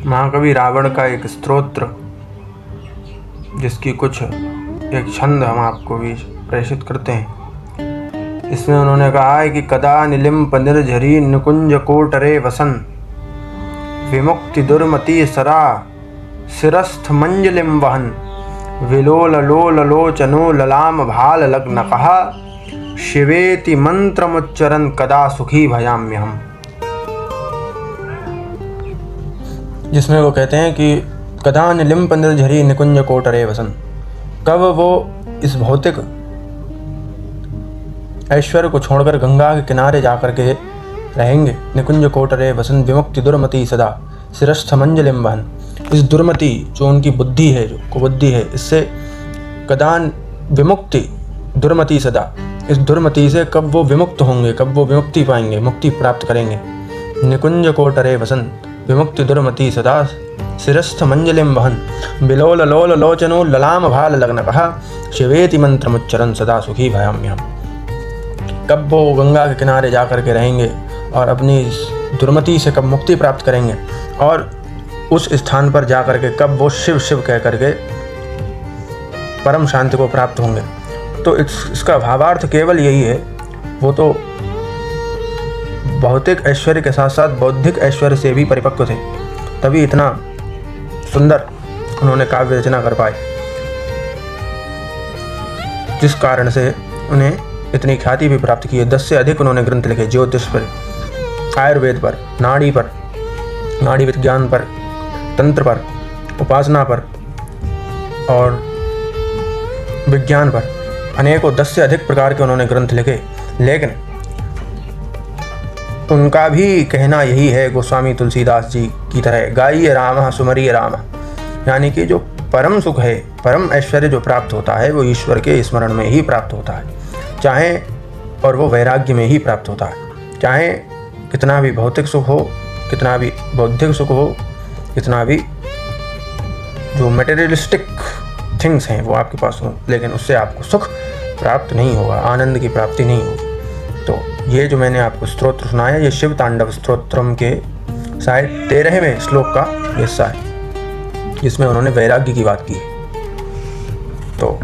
महाकवि रावण का एक स्तोत्र जिसकी कुछ एक छंद हम आपको भी प्रेषित करते हैं। इसमें उन्होंने कहा है कि कदा निलिम्प निर्झरी निकुंज कोटरे वसन विमुक्ति दुर्मति सरा शिरस्थ मंजलिम वहन विलोल लोल लोचनो ललाम भाल लग्न कहा शिवेति मंत्रमुच्चरन कदा सुखी भयाम्यहम। जिसमें वो कहते हैं कि कदा निलिम्प निर्झरी निकुंज कोटरे वसन, कब वो इस भौतिक ऐश्वर्य को छोड़कर गंगा के किनारे जाकर के रहेंगे। निकुंज कोटरे वसन विमुक्ति दुर्मति सदा शिरस्थ मंजलिम वहन, इस दुर्मति जो उनकी बुद्धि है, जो कुबुद्धि है, इससे कदा विमुक्ति दुर्मति सदा, इस दुर्मति से कब वो विमुक्त होंगे, कब वो विमुक्ति पाएंगे, मुक्ति प्राप्त करेंगे। निकुंज कोटरे वसन विमुक्ति दुर्मति सदा शिरस्थ मंजलिम वहन बिलोल लोल लोचनो ललाम भाल लग्न कहा शिवेति मंत्रमुच्चरन सदा सुखी भयाम्यहम। कब वो गंगा के किनारे जाकर के रहेंगे और अपनी दुर्मति से कब मुक्ति प्राप्त करेंगे और उस स्थान पर जाकर के कब वो शिव शिव कह करके परम शांति को प्राप्त होंगे। तो इसका भावार्थ केवल यही है, वो तो भौतिक ऐश्वर्य के साथ साथ बौद्धिक ऐश्वर्य से भी परिपक्व थे, तभी इतना सुंदर उन्होंने काव्य रचना कर पाए, जिस कारण से उन्हें इतनी ख्याति भी प्राप्त की है। 10 से अधिक उन्होंने ग्रंथ लिखे, ज्योतिष पर, आयुर्वेद पर, नाड़ी विज्ञान पर, तंत्र पर, उपासना पर और विज्ञान पर अनेकों 10 से अधिक प्रकार के उन्होंने ग्रंथ लिखे। लेकिन उनका भी कहना यही है, गोस्वामी तुलसीदास जी की तरह, गाइए राम सुमरिए राम, यानी कि जो परम सुख है, परम ऐश्वर्य जो प्राप्त होता है वो ईश्वर के स्मरण में ही प्राप्त होता है, चाहे और वो वैराग्य में ही प्राप्त होता है। चाहे कितना भी भौतिक सुख हो, कितना भी बौद्धिक सुख हो, कितना भी जो मटेरियलिस्टिक थिंग्स हैं वो आपके पास हो, लेकिन उससे आपको सुख प्राप्त नहीं होगा, आनंद की प्राप्ति नहीं होगी। तो ये जो मैंने आपको स्तोत्र सुनाया, ये शिव तांडव स्तोत्रम के शायद 13वें श्लोक का हिस्सा है, जिसमें उन्होंने वैराग्य की बात की है। तो